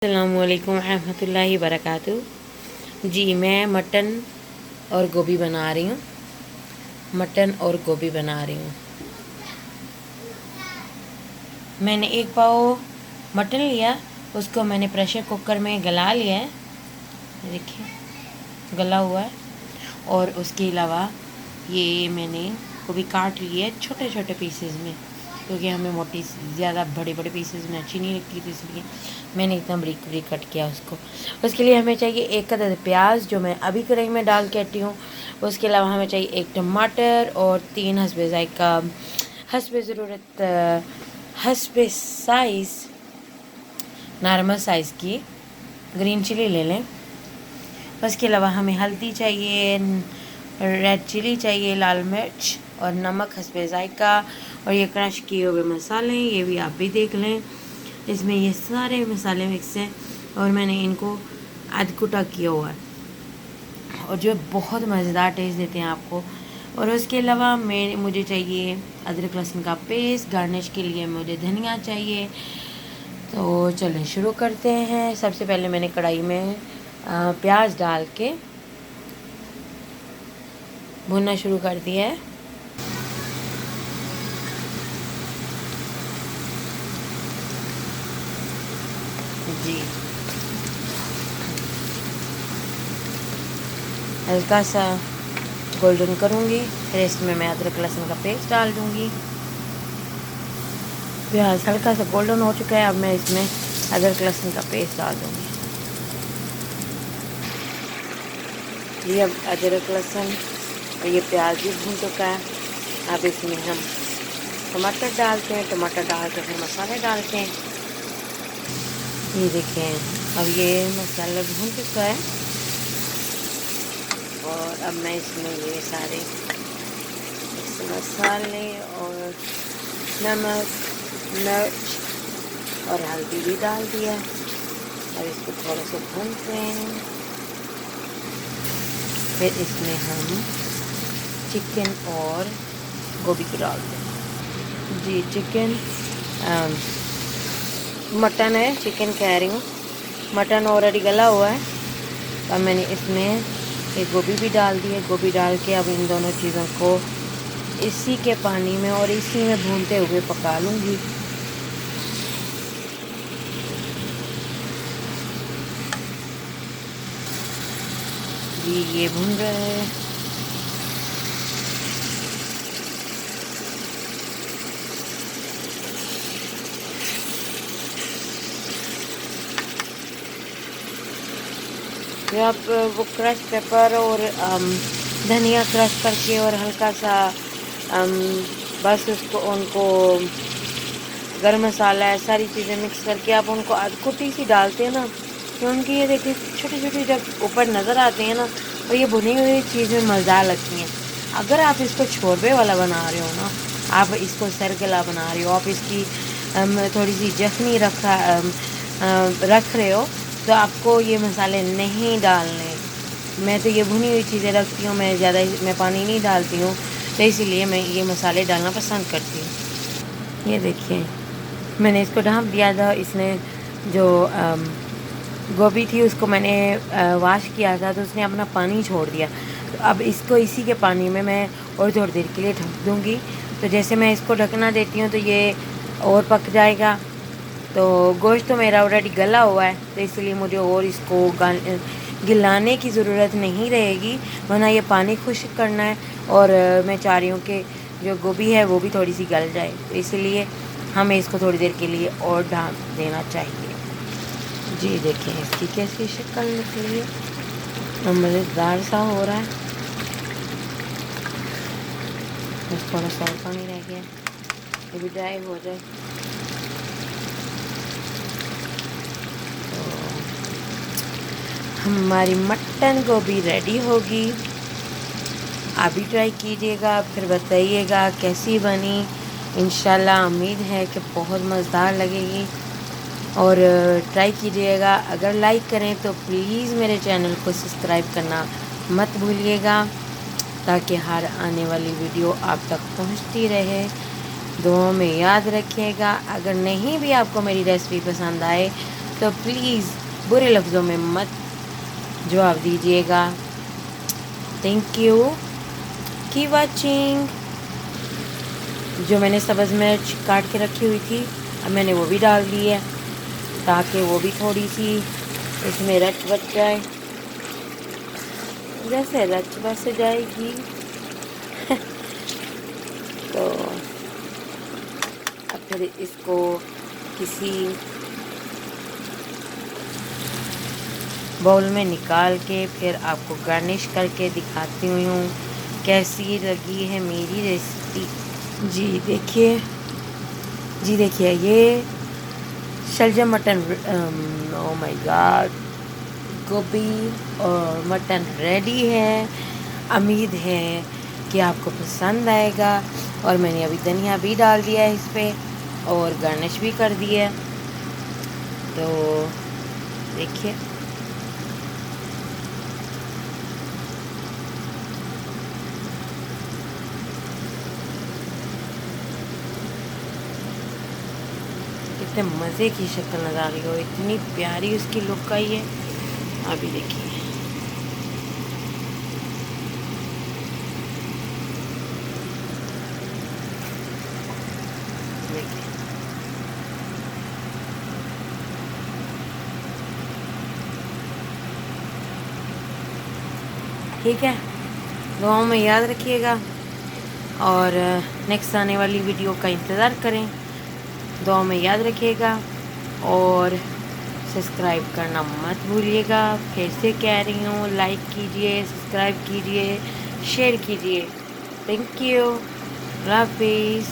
अस्सलामुअलैकुम रहमतुल्लाहि वबरकातुहू। जी मैं मटन और गोभी बना रही हूँ। मैंने एक पाव मटन लिया, उसको मैंने प्रेशर कुकर में गला लिया है, देखिए गला हुआ है। और उसके अलावा ये मैंने गोभी काट ली है छोटे छोटे पीसेस में, क्योंकि हमें मोटी ज़्यादा बड़े बड़े पीसेस में अच्छी नहीं लगती, तो इसलिए मैंने इतना बारीक बारीक कट किया उसको। उसके लिए हमें चाहिए एक अदद प्याज, जो मैं अभी कढ़ाई में डाल के हटी हूँ। उसके अलावा हमें चाहिए एक टमाटर और 3 हस्बे ज़ायक़ा, हस्बे ज़रूरत, हस्बे साइज़ नॉर्मल साइज़ की ग्रीन चिली ले लें। उसके अलावा हमें हल्दी चाहिए, रेड चिली चाहिए, लाल मिर्च और नमक हस्बे ज़ायक़ा। और ये क्रश किए हुए मसाले, ये भी आप भी देख लें। इसमें ये सारे मसाले मिक्स हैं और मैंने इनको अधकुटा किया हुआ है, और जो बहुत मज़ेदार टेस्ट देते हैं आपको। और उसके अलावा मुझे चाहिए अदरक लहसुन का पेस्ट, गार्निश के लिए मुझे धनिया चाहिए। तो चलें शुरू करते हैं। सबसे पहले मैंने कढ़ाई में प्याज डाल के भुनना शुरू कर दिया है। जी हल्का सा गोल्डन करूँगी, फिर इसमें मैं अदरक लहसुन का पेस्ट डाल दूँगी। प्याज हल्का सा गोल्डन हो चुका है, अब मैं इसमें अदरक लहसुन का पेस्ट डाल दूँगी। ये अब अदरक लहसुन और ये प्याज भी भून चुका है। अब इसमें हम टमाटर डालते हैं, टमाटर डाल के फिर मसाले डालते हैं। ये देखें, अब ये मसाला भून चुका है और अब मैं इसमें ये सारे मसाले और नमक, मिर्च और हल्दी भी डाल दिया। अब इसको थोड़ा सा भूनते हैं, फिर इसमें हम चिकन और गोभी को डालते हैं। जी चिकन, मटन है, चिकन कह रही हूँ, मटन ऑलरेडी गला हुआ है। अब मैंने इसमें एक गोभी भी डाल दी है। गोभी डाल के अब इन दोनों चीज़ों को इसी के पानी में और इसी में भूनते हुए पका लूँगी। जी ये भून रहा है। जो आप वो क्रश पेपर और धनिया क्रश करके और हल्का सा बस उनको गरम मसाला है, सारी चीज़ें मिक्स करके आप उनको अधकुटी सी डालते हैं ना, तो उनकी ये देखिए छोटी छोटी जब ऊपर नज़र आती हैं ना, और ये भुनी हुई चीज़ें मज़ेदार लगती हैं। अगर आप इसको छोरबे वाला बना रहे हो ना, आप इसको सरगला बना रहे हो, आप इसकी थोड़ी सी जखनी रख रहे हो, तो आपको ये मसाले नहीं डालने। मैं तो ये भुनी हुई चीज़ें रखती हूँ, मैं पानी नहीं डालती हूँ, तो इसीलिए मैं ये मसाले डालना पसंद करती हूँ। ये देखिए मैंने इसको ढाँप दिया था। इसने जो गोभी थी उसको मैंने वॉश किया था, तो उसने अपना पानी छोड़ दिया। तो अब इसको इसी के पानी में मैं और थोड़ी देर के लिए ढक दूँगी। तो जैसे मैं इसको ढकना देती हूँ तो ये और पक जाएगा। तो गोश्त तो मेरा ऑलरेडी गला हुआ है, तो इसलिए मुझे और इसको गिलाने की ज़रूरत नहीं रहेगी, वरना ये पानी खुश्क करना है। और मैं चाह रही हूँ कि जो गोभी है वो भी थोड़ी सी गल जाए, तो इसलिए हमें इसको थोड़ी देर के लिए और ढक देना चाहिए। जी देखें इसकी कैसी शक्ल निकली है, मज़ेदार सा हो रहा है। बस थोड़ा सा और पानी रह गया, ये भी ड्राई हो जाए। हमारी मटन गोभी रेडी होगी। आप भी ट्राई कीजिएगा, फिर बताइएगा कैसी बनी। इंशाल्लाह उम्मीद है कि बहुत मज़ेदार लगेगी, और ट्राई कीजिएगा। अगर लाइक करें तो प्लीज़ मेरे चैनल को सब्सक्राइब करना मत भूलिएगा, ताकि हर आने वाली वीडियो आप तक पहुंचती रहे। दुआ में याद रखिएगा। अगर नहीं भी आपको मेरी रेसिपी पसंद आए तो प्लीज़ बुरे लफ्ज़ों में मत जवाब दीजिएगा। Thank you, keep watching. जो मैंने सब्ज़ मिर्च काट के रखी हुई थी, अब मैंने वो भी डाल दी है ताकि वो भी थोड़ी सी इसमें रच बच जाए। जैसे रच बस जाएगी तो अब फिर इसको किसी बाउल में निकाल के फिर आपको गार्निश करके दिखाती हूँ कैसी लगी है मेरी रेसिपी। जी देखिए ये शलजम मटन, ओ माय गॉड, गोभी और मटन रेडी है। उम्मीद है कि आपको पसंद आएगा। और मैंने अभी धनिया भी डाल दिया है इस पर और गार्निश भी कर दिया है। तो देखिए कितने मज़े की शक्ल नज़र आ रही हो, इतनी प्यारी उसकी लुक आई है। अभी देखिए देखिए ठीक है, दुआओं में याद रखिएगा और नेक्स्ट आने वाली वीडियो का इंतज़ार करें। दुआओं में याद रखिएगा और सब्सक्राइब करना मत भूलिएगा। फिर से कह रही हूँ, लाइक कीजिए, सब्सक्राइब कीजिए, शेयर कीजिए। थैंक यू, अल्लाह हाफिज़।